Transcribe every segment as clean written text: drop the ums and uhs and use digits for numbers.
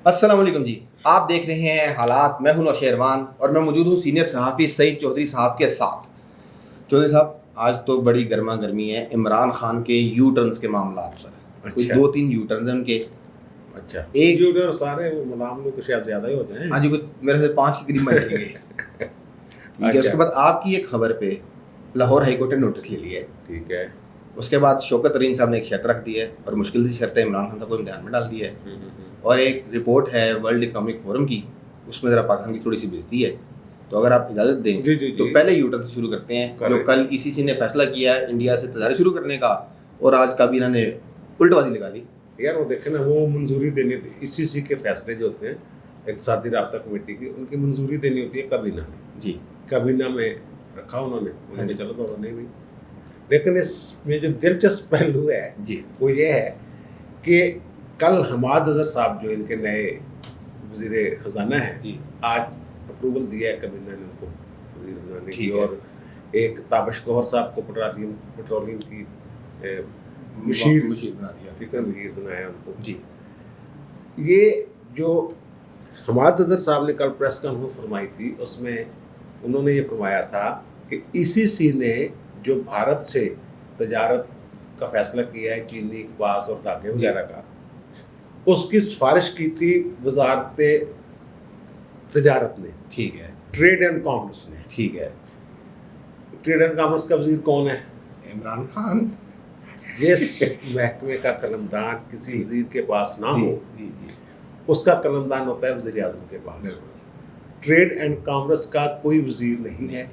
السلام علیکم جی، آپ دیکھ رہے ہیں حالات. میں ہوں نوشیروان اور میں موجود ہوں سینئر صحافی سعید چودھری صاحب کے ساتھ. چودھری صاحب، آج تو بڑی گرما گرمی ہے عمران خان کے یو ٹرنز کے معاملات پر. اچھا. 2-3 یو ٹرنز ہیں ان کے. اچھا. ایک یو ٹرن سارے معاملوں کے شاید زیادہ ہی ہوتے ہیں. ہاں جی، میرے سے 5 کے قریب بن گے. ٹھیک ہے. اس کے بعد آپ کی ایک خبر پہ لاہور ہائی کورٹ نے نوٹس لے لیا ہے. ٹھیک ہے. اس کے بعد شوکت ترین صاحب نے ایک شرط رکھ دی ہے اور مشکل سی شرط ہے عمران خان صاحب کو امتحان میں ڈال دی ہے. اور ایک رپورٹ ہے ورلڈ اکنامک فورم کی، اس میں ذرا پاکستان کی تھوڑی سی بےزتی ہے. تو اگر آپ اجازت دیں تو پہلے یو ٹرن سے شروع کرتے ہیں. جو کل ای سی سی نے فیصلہ کیا ہے انڈیا سے تجارت شروع کرنے کا، اور آج کابینہ نے الٹ بازی لگا لی. یار وہ دیکھیں نا، وہ منظوری دینی تھی ای سی سی کے فیصلے جو ہوتے ہیں اقتصادی رابطہ کمیٹی کی، ان کی منظوری دینی ہوتی ہے کابینہ میں. جی، کابینہ میں رکھا انہوں نے چلو تو نہیں بھی. لیکن اس میں جو دلچسپ پہلو ہے جی، وہ یہ ہے کہ کل حماد اظہر صاحب جو ان کے نئے وزیر خزانہ ہیں، جی، آج اپروول دیا ہے کابینہ نے ان کو وزیر بنانے کی. ٹھیک ہے. اور ایک تابش گوہر صاحب کو پیٹرولیم کی مشیر بنا دیا. ٹھیک ہے، مشیر بنایا ان کو. جی، یہ جو حماد اظہر صاحب نے کل پریس کانفرنس فرمائی تھی، اس میں انہوں نے یہ فرمایا تھا کہ ای سی سی نے جو بھارت سے تجارت کا فیصلہ کیا ہے، چینی، کپاس اور دھاگے وغیرہ کا، اس کی سفارش کی تھی وزارت تجارت نے. ٹھیک ہے. ٹریڈ اینڈ کامرس نے. ٹھیک ہے. ٹریڈ اینڈ کامرس کا وزیر کون ہے؟ عمران خان. جس محکمے کا قلمدان کسی وزیر کے پاس نہ ہو، جی جی، اس کا قلمدان ہوتا ہے وزیر اعظم کے پاس. ٹریڈ اینڈ کامرس کا کوئی وزیر نہیں ہے،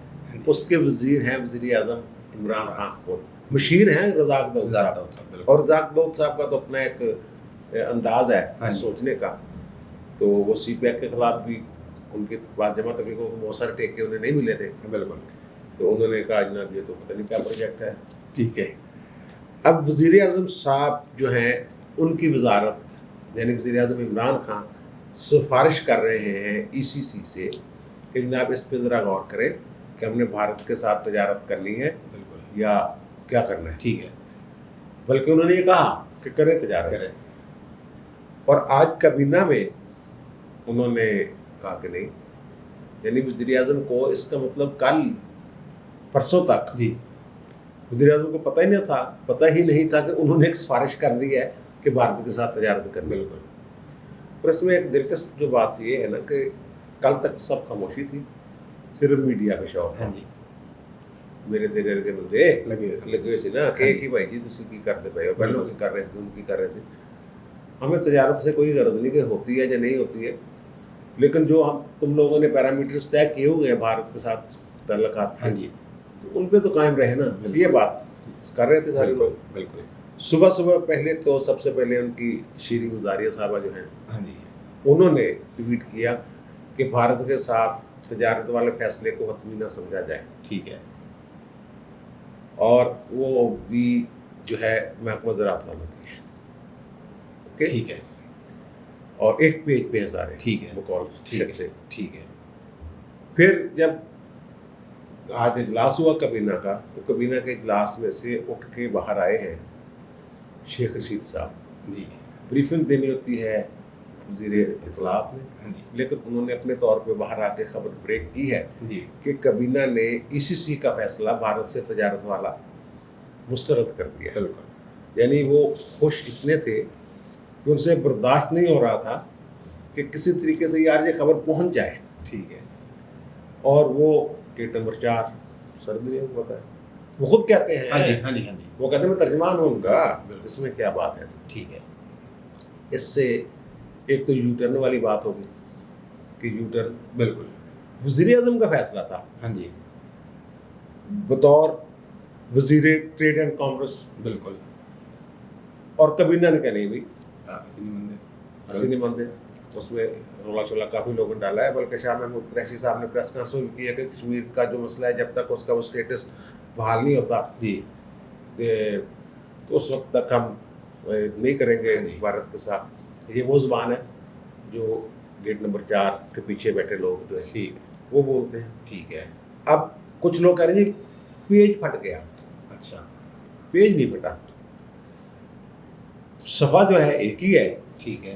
اس کے وزیر ہیں وزیر اعظم عمران خان خود. مشیر ہیں رزاق داؤد صاحب. اور رزاق داؤد صاحب کا تو اپنا ایک انداز ہے سوچنے کا. تو وہ سی پیک کے خلاف بھی ان کے بعد جماعت تبلیغوں کو بہت سارے ٹیکے انہیں نہیں ملے تھے. بالکل. تو انہوں نے کہا جناب یہ تو پتہ نہیں کیا پروجیکٹ ہے. ٹھیک ہے. اب وزیر اعظم صاحب جو ہیں ان کی وزارت، یعنی وزیر اعظم عمران خان سفارش کر رہے ہیں ای سی سی سے کہ جناب اس پہ ذرا غور کریں کہ ہم نے بھارت کے ساتھ تجارت کرنی ہے یا کیا کرنا ہے. ٹھیک ہے. بلکہ انہوں نے یہ کہا کہ کریں تجارت کریں. اور آج کابینہ میں انہوں نے کہا کہ نہیں، یعنی وزیر اعظم کو اس کا مطلب کل پرسوں تک جی وزیر اعظم کو پتہ ہی نہیں تھا کہ انہوں نے ایک سفارش کر دی ہے کہ بھارت کے ساتھ تجارت کرنی. بالکل. اور اس میں ایک دلچسپ جو بات یہ ہے نا کہ کل تک سب خاموشی تھی، صرف میڈیا پہ شوق. ہاں جی، میرے تیرے کے بندے لگے ہوئے سی نا کہ بھائی جی تسی کی کرتے پے ہو، پہلوں کی کر رہے تھے، ان کی کر رہے تھے. ہمیں تجارت سے کوئی غرض نہیں کہ ہوتی ہے یا نہیں ہوتی ہے، لیکن جو تم لوگوں نے پیرامیٹرز طے کیے ہوئے ہیں بھارت کے ساتھ تعلقات، ہاں جی، ان پہ تو قائم رہے نا. یہ بات کر رہے تھے سارے لوگ. بالکل. صبح پہلے تو سب سے پہلے ان کی شیریں مزاریہ صاحبہ جو ہیں، ہاں جی، انہوں نے ٹویٹ کیا کہ بھارت کے ساتھ تجارت والے فیصلے کو حتمی نہ سمجھا جائے. ٹھیک ہے. اور وہ بھی جو ہے محکمہ زراعت والوں کی ہے. ٹھیک ہے. اور ایک پیج پہ ہیں سارے. ٹھیک ہے. بقول ٹھیک ہے. ٹھیک ہے. پھر جب آج اجلاس ہوا کابینہ کا، تو کابینہ کے اجلاس میں سے اٹھ کے باہر آئے ہیں شیخ رشید صاحب. جی، بریفنگ دینی ہوتی ہے وزیر اطلاع نے، لیکن انہوں نے اپنے طور پہ باہر آ کے خبر بریک کی ہے کہ کابینہ نے ای سی سی کا فیصلہ بھارت سے تجارت والا مسترد کر دیا. بالکل. یعنی وہ خوش اتنے تھے کہ ان سے برداشت نہیں ہو رہا تھا کہ کسی طریقے سے یار یہ خبر پہنچ جائے. ٹھیک ہے. اور وہ گیٹ نمبر 4 سردی کو پتہ ہے، وہ خود کہتے ہیں. ہاں جی، ہاں جی، ہاں جی. وہ کہتے ہیں میں ترجمان ہوں ان کا. اس میں کیا بات ہے؟ ٹھیک ہے. اس سے ایک تو یو ٹرن والی بات ہوگی کہ یو ٹرن بالکل وزیر اعظم کا فیصلہ تھا. ہاں جی، بطور وزیر ٹریڈ اینڈ کامرس. بالکل. اور کابینہ نے کہا نہیں بھائی اسی نہیں مانتے. اس میں رولا چولا کافی لوگوں نے ڈالا ہے، بلکہ شاہ محمود قریشی صاحب نے پریس کانفرنس کی ہے کہ کشمیر کا جو مسئلہ ہے جب تک اس کا وہ اسٹیٹس بحال نہیں ہوتا جی تو اس وقت تک ہم نہیں کریں گے بھارت کے ساتھ. یہ وہ زبان ہے جو گیٹ نمبر 4 کے پیچھے بیٹھے لوگ جو ہے وہ بولتے ہیں. ٹھیک ہے. اب کچھ لوگ کہہ رہے ہیں جی پیج پھٹ گیا. اچھا. پیج نہیں پھٹا، صفحہ جو ہے ایک ہی ہے. ٹھیک ہے.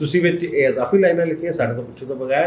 ਤੁਸੀਂ ਵਿੱਚ ਇਹ ਇਜ਼ਾਫੀ ਲਾਈਨਾਂ ਲਿਖੀਆਂ ਸਾਡੇ ਤੋਂ ਪੁੱਛੇ ਤੋਂ ਬਗੈਰ,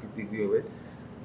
ਕੀਤੀ ਗਈ ਹੋਵੇ,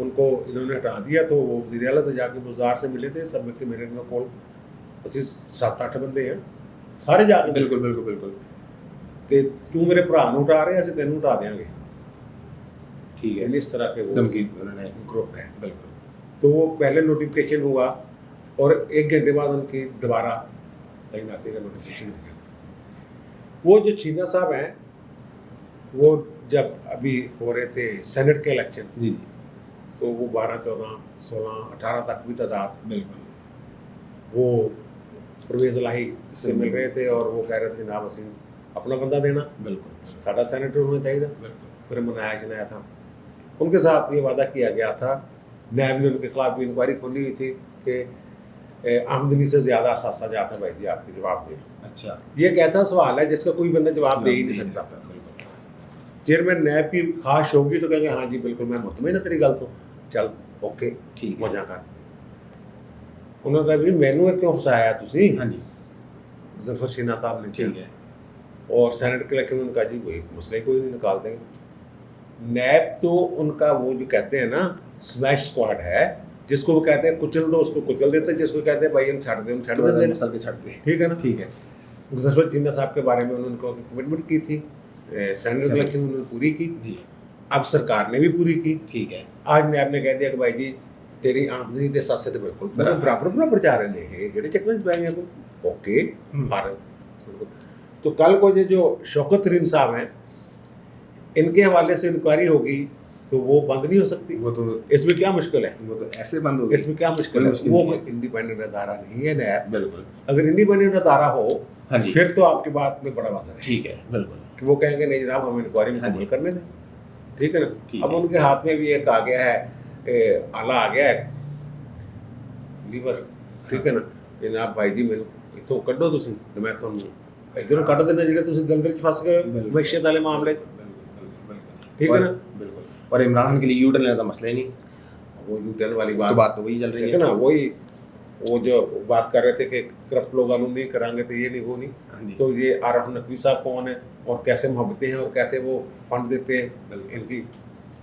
ان کو انہوں نے ہٹا دیا تو وہ وزیر اعلیٰ تو جا کے وزار سے ملے تھے سب کے میرے کول 7-8 بندے ہیں سارے جا کے بالکل بالکل بالکل تے تو میرے بھرا نوں ہٹا رہے ہیں تینوں ہٹا دیں گے ٹھیک ہے یعنی اس طرح کے وہ دھمکی انہوں نے گروپ ہے بالکل تو وہ پہلے نوٹیفکیشن ہوا اور 1 گھنٹے بعد ان کی دوبارہ تعیناتی کا نوٹیفکیشن ہو گیا تھا وہ جو چھینا صاحب ہیں وہ جب ابھی ہو رہے تھے سینٹ کے الیکشن جی جی تو وہ 12 14 16 18 تک بھی تعداد بالکل وہ پرویز الہی سے مل رہے تھے اور وہ کہہ رہے تھے جناب اسی اپنا بندہ دینا بالکل ساڈا سینیٹر ہونا چاہیے بالکل پھر منایا جنایا تھا ان کے ساتھ یہ وعدہ کیا گیا تھا نیب نے ان کے خلاف بھی انکوائری کھولی ہوئی تھی کہ آمدنی سے زیادہ اثاثہ جاتا ہے بھائی جی آپ کے جواب دیں اچھا یہ ایک ایسا سوال ہے جس کا کوئی بندہ جواب دے ہی نہیں سکتا چیئرمین نیب کی خواہش ہوگی تو کہیں گے ہاں جی بالکل میں مطمئن ہے تیری گل تو چل اوکے ٹھیک مزہ کر انہوں نے کہا بھی مینو کیوں پھنسایا تسی ہاں جی ظفر شینا صاحب نے ٹھیک ہے اور سینٹ کے الیکشن نے کہا جی وہی مسئلہ کوئی نہیں نکال دیں گے نیب تو ان کا وہ جو کہتے ہیں نا اسمیش اسکواڈ ہے جس کو وہ کہتے ہیں کچل دو اس کو کچل دیتے ہیں جس کو کہتے ہیں بھائی ہم چھڑ دیں ہم چھڑ دیں مسل کے چھڑ دیں ٹھیک ہے نا ٹھیک ہے ظفر شینا صاحب کے بارے میں انہوں نے کمٹمنٹ کی تھی سینٹ کے الیکشن انہوں نے پوری کی جی اب سرکار نے بھی پوری کی ٹھیک ہے آج نیب نے کہہ دیا کہ بھائی جی تیری آمدنی کے ساتھ سے بالکل برابر جا رہے ہیں جڑے چکر چ پائیں گے تو اوکے تو کل کو جو شوکت ترین صاحب ہیں ان کے حوالے سے انکوائری ہوگی تو وہ بند نہیں ہو سکتی وہ تو اس میں کیا مشکل ہے وہ تو ایسے بند ہو گئی اس میں کیا مشکل ہے وہ انڈیپینڈنٹ ادارہ نہیں ہے نیب بالکل اگر انڈیپینڈنٹ ادارہ ہو ہاں جی پھر تو آپ کی بات میں بڑا وزن ہے ٹھیک ہے بالکل کہ وہ کہیں گے نہیں جناب ہمیں انکوائری میں قبول کرنے دیں ٹھیک ہے نا اب ان کے ہاتھ میں بھی ایک آ گیا ہے آلہ آ گیا ہے لیور ٹھیک ہے نا جناب بھائی جی میرے اتوں کڈو تسی تو میں تھانوں ادھروں کڈ دینا جڑے تسی دلدل چ پھس گئے معیشت والے معاملے ٹھیک ہے نا بالکل اور عمران خان کے لیے یو ٹرن لینا تو مسئلہ ہی نہیں وہ یو ٹرن والی بات تو وہی چل رہی ہے نا وہی وہ جو بات کر رہے تھے کہ کرپٹ لوگ قانون نہیں کریں گے تو یہ نہیں وہ نہیں تو یہ عارف نقوی صاحب کون ہے اور کیسے محبتیں ہیں اور کیسے وہ فنڈ دیتے ہیں ان کی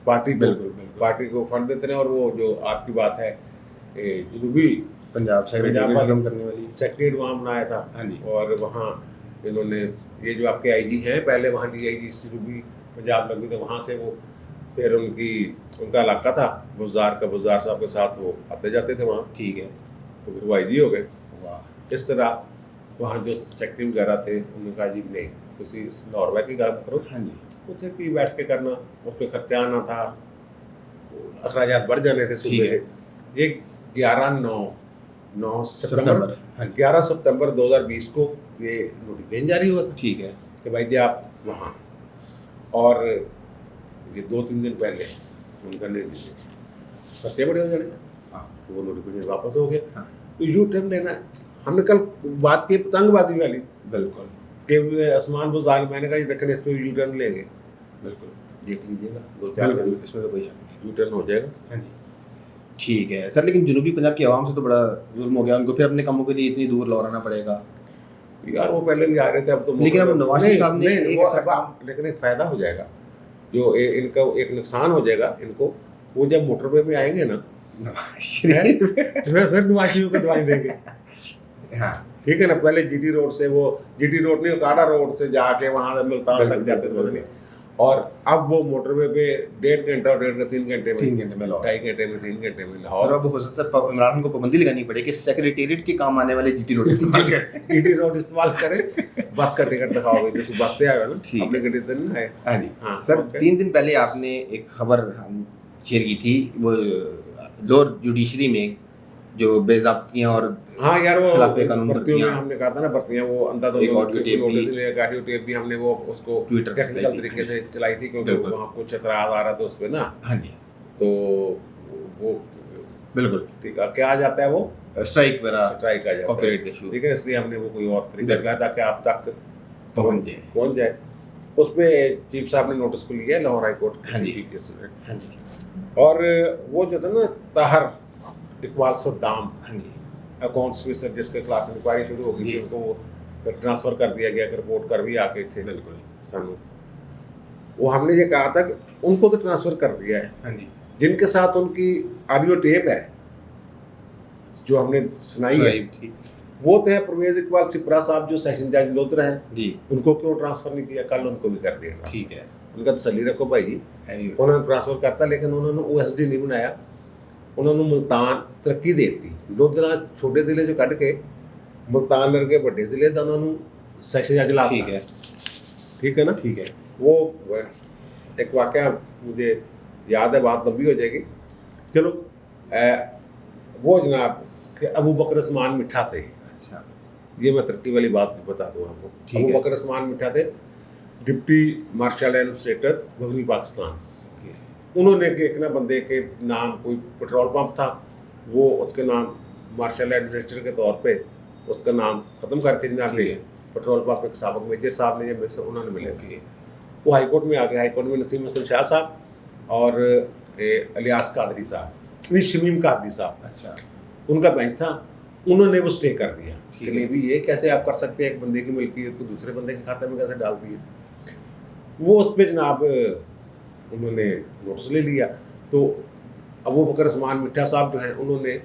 پارٹی کو فنڈ دیتے ہیں اور وہ جو آپ کی بات ہے جنوبی پنجاب سیکریٹریٹ وہاں بنایا تھا اور وہاں انہوں نے یہ جو آپ کے آئی جی ہیں پہلے وہاں ڈی آئی جی جنوبی پنجاب لگی تو وہاں سے وہ پھر ان کا علاقہ تھا بزدار صاحب کے ساتھ وہ آتے جاتے تھے وہاں ٹھیک ہے تو پھر وہ آئی جی ہو گئے اس طرح وہاں جو سیکٹری وغیرہ تھے انہوں نے کہا جی نہیں تسی لاہور کی گرم کرو ہاں جی اتنے کی بیٹھ کے کرنا اس پہ خرچہ آنا تھا اخراجات بڑھ جانے تھے صوبے کے یہ 11 ستمبر 2020 کو یہ نوٹیفکیشن جاری ہوا تھا ٹھیک ہے کہ بھائی جی آپ وہاں اور یہ 2-3 دن پہلے ان کا نہیں خرچے بڑے ہو جانے وہ نوٹیفکیشن واپس ہو گیا تو یو ٹرن لینا ہم نے کل بات کی پتنگ بازی والی بالکل کہ عثمان بزدار میں نے کہا یہ دیکھیں اس پہ یو ٹرن لیں گے بالکل دیکھ لیجیے گا 2-4 دن اس میں تو کوئی شک نہیں یو ٹرن ہو جائے گا ہاں جی ٹھیک ہے سر لیکن جنوبی پنجاب کی عوام سے تو بڑا ظلم ہو گیا ان کو پھر اپنے کاموں کے لیے اتنی دور لوٹانا پڑے گا یار وہ پہلے بھی آ رہے تھے اب تو لیکن اب نواز شریف صاحب نے لیکن ایک فائدہ ہو جائے گا جو ان کا ایک نقصان ہو جائے گا ان کو وہ جب موٹر وے پہ آئیں گے نا پھر نواز شریف کو دعائیں دیں گے ہاں ٹھیک ہے نا پہلے جی ٹی روڈ سے وہ جی ٹی روڈ نہیں کاڑا روڈ سے جا کے وہاں سے ملتان تک جاتے تھے نہیں اور اب وہ موٹر وے پہ 1.5 گھنٹہ اور 3 گھنٹے میں 3 گھنٹے میں لاہور اب ہو سکتا ہے عمران خان کو پابندی لگانی پڑے کہ سیکریٹریٹ کے کام آنے والے جی ٹی روڈ استعمال کریں جی ٹی روڈ استعمال کریں بس کا ٹکٹ دکھاؤ گے جیسے بس پہ آئے نا اپنے گڈی سے نہیں آئے ہاں جی سر 3 دن پہلے آپ نے ایک خبر شیئر کی تھی وہ لوور جوڈیشری میں جو بے ضابطگیاں اور ہاں یار وہ خلاف قانون بھرتیوں میں ہم نے کہا تھا نا بھرتیاں وہ اندھا دھند آڈیو ٹیپ بھی ہم نے وہ اس کو ٹیکنیکل طریقے سے چلائی تھی کیونکہ وہاں کچھ اعتراض آ رہا تھا اس پہ نا ہاں جی تو وہ بالکل ٹھیک ہے کیا آ جاتا ہے وہ اسٹرائک آ جاتا ہے ٹھیک ہے اس لیے ہم نے وہ کوئی اور طریقہ چلایا تاکہ آپ تک پہنچ جائے اس پہ چیف صاحب نے نوٹس کو لیا ہے لاہور ہائی کورٹ کیس میں اور وہ جو تھا نا Tahir Iqbal Saddam accounts officer جس کے خلاف انکوائری شروع ہو گئی تھی ان کو وہ ٹرانسفر کر دیا گیا کہ رپورٹ کر بھی آ کے تھے بالکل سانو وہ ہم نے یہ کہا تھا کہ ان کو تو ٹرانسفر کر دیا ہے جن کے ساتھ ان کی آڈیو ٹیپ ہے جو ہم نے سنائی ہے، وہ تو ہے پرویز اقبال سپرا صاحب جو سیشن جج لودھرا ہیں جی، ان کو کیوں ٹرانسفر نہیں کیا؟ کل ان کو بھی کر دیا. ٹھیک ہے، ان کا تسلی رکھو بھائی، انہوں نے ٹرانسفر کرتا لیکن انہوں نے او ایس ڈی نہیں بنایا، انہوں نے ملتان ترقی دیتی. لودھرا چھوٹے ضلع جو کٹ کے ملتان لڑکے بڑے ضلع کا انہوں نے سیشن جج لا. ٹھیک ہے، ٹھیک ہے نا. ٹھیک ہے. وہ ایک واقعہ مجھے یاد ہے، بات لمبی ہو جائے گی. چلو وہ جناب کہ ابو بکر عثمان مٹھا تھے. اچھا، یہ میں ترقی والی بات بھی بتا دوں آپ کو. ابو بکر عثمان مٹھا تھے ڈپٹی مارشل ایڈمنسٹریٹر مغربی پاکستان. انہوں نے کہ ایک نا بندے کے نام کوئی پٹرول پمپ تھا، وہ اس کے نام مارشل ایڈمنسٹریٹر کے طور پہ اس کا نام ختم کر کے جناب لے پٹرول پمپ ایک سابق میجر صاحب نے انہوں نے ملے. وہ ہائی کورٹ میں آ گئے. ہائی کورٹ میں نسیم حسن شاہ صاحب اور الیاس قادری صاحب، شمیم قادری صاحب، اچھا، ان کا بینچ تھا. انہوں نے وہ اسٹے کر دیا کہ نہیں بھی یہ کیسے آپ کر سکتے ہیں، ایک بندے کی ملکیت کو دوسرے بندے کے کھاتے میں کیسے ڈال دیے. وہ اس پہ جناب انہوں نے نوٹس لے لیا. تو ابو بکر عثمان مٹھا صاحب جو ہیں انہوں نے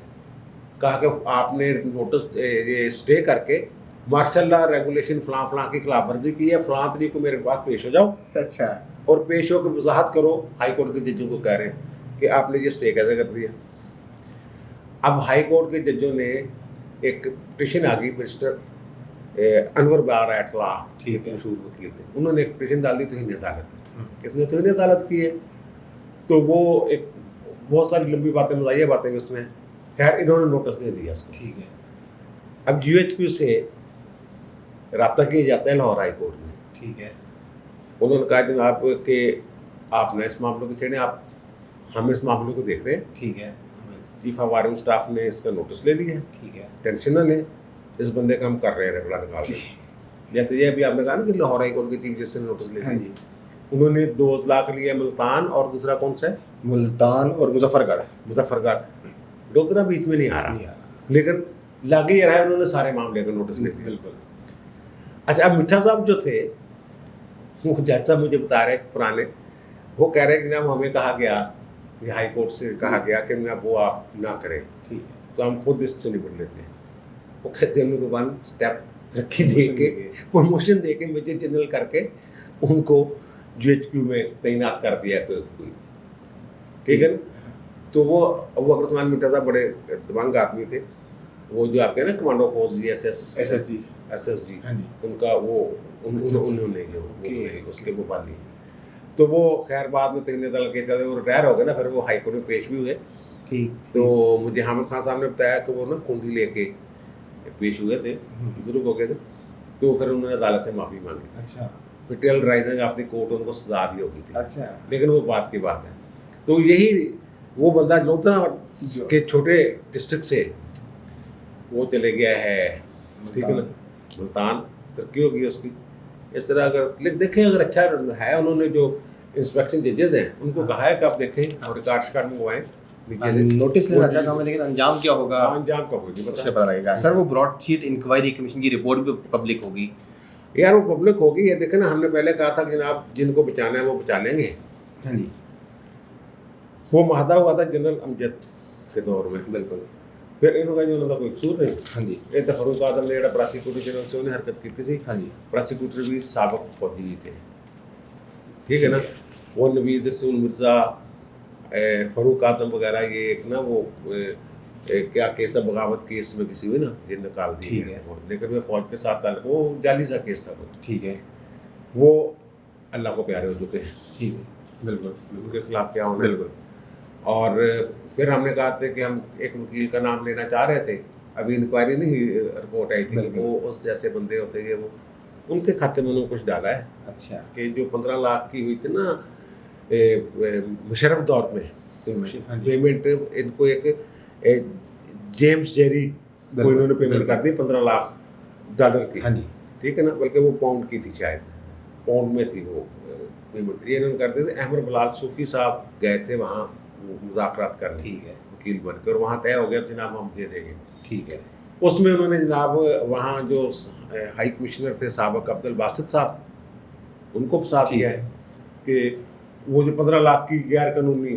کہا کہ آپ نے نوٹس یہ اسٹے کر کے ماشاء اللہ ریگولیشن فلاں فلاں کی خلاف ورزی کی ہے، فلاں تاریخ کو میرے پاس پیش ہو جاؤ. اچھا، اور پیش ہو کے وضاحت کرو. ہائی کورٹ کے ججوں کو کہہ رہے ہیں کہ آپ نے یہ اسٹے کیسے کر دیا. اب ہائی کورٹ کے ججوں نے ایک پٹیشن آ گئی، مسٹر انور بار اٹلا ٹھیک ہے مشہور وکیل تھے، انہوں نے ایک پٹیشن ڈال دی توہین عدالت میں. کس نے توہین عدالت کی ہے؟ تو وہ ایک بہت ساری لمبی باتیں مزاحیہ باتیں اس میں. خیر انہوں نے نوٹس دے دیا اس کو. ٹھیک ہے. اب یو ایچ کیو سے رابطہ کیا جاتا ہے لاہور ہائی کورٹ میں. ٹھیک ہے. انہوں نے کہا جناب کہ آپ نے اس معاملے کو چھیڑیں، آپ ہم اس معاملے کو دیکھ رہے ہیں. ٹھیک ہے. چیف آف وارڈن اسٹاف نے اس کا نوٹس لے لیا ہے. ٹھیک ہے. ٹینشن نہ لیں، اس بندے کا ہم کر رہے ہیں ریگولر نکال کے. جیسے یہ ابھی آپ نے کہا نا کہ لاہور ہائی کورٹ کے چیف جسٹس نے نوٹس لے لیا. انہوں نے 2 اضلاع کے لیے ملتان اور دوسرا کون سا ہے؟ ملتان اور مظفر گڑھ. مظفر گڑھ. ڈوگرا بیچ میں نہیں آ رہا، لیکن لاگے یہ رہا ہے، انہوں نے سارے معاملے کا نوٹس لے لیا. بالکل. اچھا اب مٹھا صاحب جو تھے وہ جج صاحب مجھے بتا رہے پرانے، وہ کہہ رہے کہ جناب ہمیں کہا گیا، یہ ہائی کورٹ سے کہا گیا کہ جناب وہ آپ نہ کریں، ٹھیک ہے، تو ہم خود اس سے نپٹ لیتے ہیں. وہ کہتے ہیں انہوں کو 1 اسٹیپ رکھی دے کے پروموشن دے کے میجر جنرل کر کے ان کو جی ایچ کیو میں تعینات کر دیا کوئی. ٹھیک ہے نا. تو وہ ابو بکر عثمان مٹھا صاحب بڑے دبنگ آدمی تھے. وہ جو آپ کے نا کمانڈو فورس جی ایس ایس جی ان کا وہ انہوں نے جو اس کے مفادی. تو وہ خیر بعد میں تین دل کے چلے وہ ریٹائر ہو گئے نا، پھر وہ ہائی کورٹ میں پیش بھی ہوئے. ٹھیک. تو مجھے حامد خان صاحب نے بتایا کہ وہ نا کنڈی لے کے پیش ہوئے تھے، بزرگ ہو گئے تھے. تو پھر انہوں نے عدالت سے معافی مانگی. اچھا. Till rising of the court ان کو سزا بھی ہوگی تھی. اچھا. لیکن وہ بات کی بات ہے. تو یہی وہ بندہ لودھرا کے چھوٹے ڈسٹرکٹ سے وہ چلے گیا ہے، ٹھیک ہے نا، ملتان. ترقی ہوگی اس کی. اس طرح اگر دیکھیں اگر اچھا ہے، انہوں نے جو انسپیکشن ججز ہیں ان کو کہا ہے کہ آپ دیکھیں اور ریکارڈ شکارڈ منگوائیں. نوٹس لینا اچھا کام ہے، لیکن انجام کیا ہوگا انجام کا ہوگی اس سے پتہ لگے گا. سر وہ براڈ شیٹ انکوائری کمیشن کی رپورٹ بھی پبلک ہوگی. یار وہ پبلک ہوگی. یہ دیکھیں نا، ہم نے پہلے کہا تھا کہ جناب جن کو بچانا ہے وہ بچا لیں گے. ہاں جی. وہ معاہدہ ہوا تھا جنرل امجد کے دور میں. بالکل. پھر انہوں کا جو انہوں کا کوئی قصور نہیں. ہاں جی. یہ تو فاروق اعظم نے جڑا پراسیکیوٹر جنرل سے انہیں حرکت کی تھی. ہاں جی. پراسیکیوٹر بھی سابق فوجی تھے. ٹھیک ہے نا. وہ نوید رسول مرزا، فاروق اعظم وغیرہ، یہ ایک نا وہ کیا کیس تھا، بغاوت کیس میں کسی میں نا یہ نکال دی. ٹھیک ہے. لیکن وہ فوج کے ساتھ تعلق، وہ جعلی سا کیس تھا. ٹھیک ہے. وہ اللہ کو پیارے ہو چکے ہیں. ٹھیک ہے. بالکل. ان کے خلاف کیا ہونا. بالکل. اور پھر ہم نے کہا تھا کہ ہم ایک وکیل کا نام لینا چاہ رہے تھے. ابھی انکوائری نہیں رپورٹ آئی تھی کہ وہ اس جیسے بندے ہوتے ہیں، وہ ان کے کھاتے میں انہوں نے کچھ ڈالا ہے. اچھا. کہ جو 15 لاکھ کی ہوئی تھی نا مشرف دور میں پیمنٹ، ان کو ایک جیمز جیری کو انہوں نے پیمنٹ کر دی 15 لاکھ ڈالر کی. ہاں جی. ٹھیک ہے نا. بلکہ وہ پاؤنڈ کی تھی، شاید پاؤنڈ میں تھی وہ پیمنٹ. یہ انہوں نے کرتے تھے. احمد بلال صوفی صاحب گئے تھے وہاں مذاکرات کرنے. ٹھیک ہے. وکیل بن کے، اور وہاں طے ہو گیا جناب ہم دے دیں گے. ٹھیک ہے. اس میں انہوں نے جناب وہاں جو ہائی کمشنر تھے سابق عبد الباسط صاحب، ان کو پھنسا دیا ہے کہ وہ جو 15 لاکھ کی غیر قانونی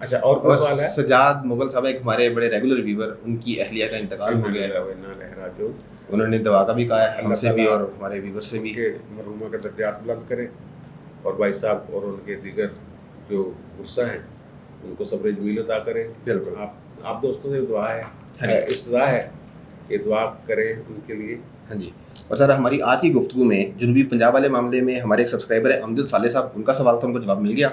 اچھا اور کوئی سوال ہے؟ سجاد مغل صاحب ایک ہمارے بڑے ریگولر ویور، ان کی اہلیہ کا انتقال ہو گیا ہے، انہوں نے دعا کا بھی کہا ہے ہم سے بھی اور ہمارے ویور سے بھی کہ مرحومہ کے درجات بلند کریں، اور بھائی صاحب اور ان کے دیگر جو ورثہ ہیں ان کو صبر جمیل عطا کریں. بالکل آپ دوستوں سے دعا ہے، استدعا ہے کہ دعا کریں ان کے لیے. ہاں جی. اور سر ہماری آج کی گفتگو میں جنوبی پنجاب والے معاملے میں ہمارے ایک سبسکرائبر ہیں امجد صالح صاحب، ان کا سوال تھا، ان کو جواب مل گیا.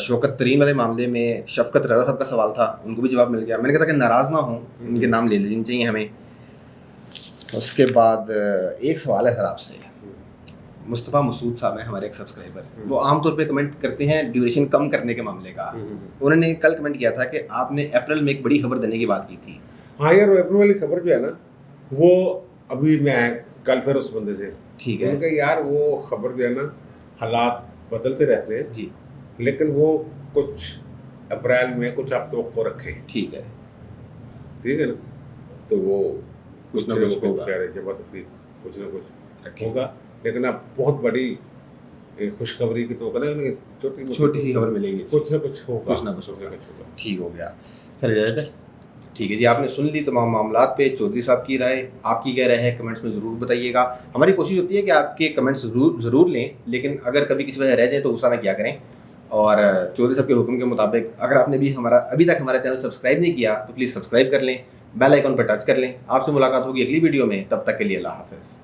شوکت ترین والے معاملے میں شفقت رضا صاحب کا سوال تھا، ان کو بھی جواب مل گیا. میں نے کہا تھا کہ ناراض نہ ہوں، ان کے نام لے لینے چاہیے ہمیں. اس کے بعد ایک سوال ہے سر آپ سے، مصطفیٰ مسعود صاحب ہیں ہمارے ایک سبسکرائبر، وہ عام طور پہ کمنٹ کرتے ہیں ڈیوریشن کم کرنے کے معاملے کا. انہوں نے کل کمنٹ کیا تھا کہ آپ نے اپریل میں ایک بڑی خبر دینے کی بات کی تھی. ہاں یار، اپریل والی خبر جو ہے نا، وہ ابھی میں کل پھر اس بندے سے ٹھیک ہے کہ یار وہ خبر جو ہے نا، حالات بدلتے رہتے ہیں جی، لیکن وہ کچھ اپریل میں کچھ آپ توقع رکھیں. ٹھیک ہے نا، تو وہ کچھ نہ کچھ ہوگا، جمع تفریق کچھ نہ کچھ ہوگا. لیکن اب بہت بڑی خوشخبری کی توقع نہیں، چھوٹی سی خبر ملے گی، کچھ نہ کچھ ہوگا، کچھ نہ کچھ ہوگا. ٹھیک ہو گیا سر، اجازت ہے. ٹھیک ہے جی، آپ نے سن لی تمام معاملات پہ چودھری صاحب کی رائے. آپ کی کیا رائے ہے کمنٹس میں ضرور بتائیے گا. ہماری کوشش ہوتی ہے کہ آپ کے کمنٹس ضرور لیں، لیکن اگر کبھی کسی وجہ رہ جائیں تو غصہ نہ کیا کریں. اور چودھری صاحب کے حکم کے مطابق اگر آپ نے بھی ابھی تک ہمارا چینل سبسکرائب نہیں کیا تو پلیز سبسکرائب کر لیں، بیل آئیکن پر ٹچ کر لیں. آپ سے ملاقات ہوگی اگلی ویڈیو میں، تب تک کے لیے اللہ حافظ.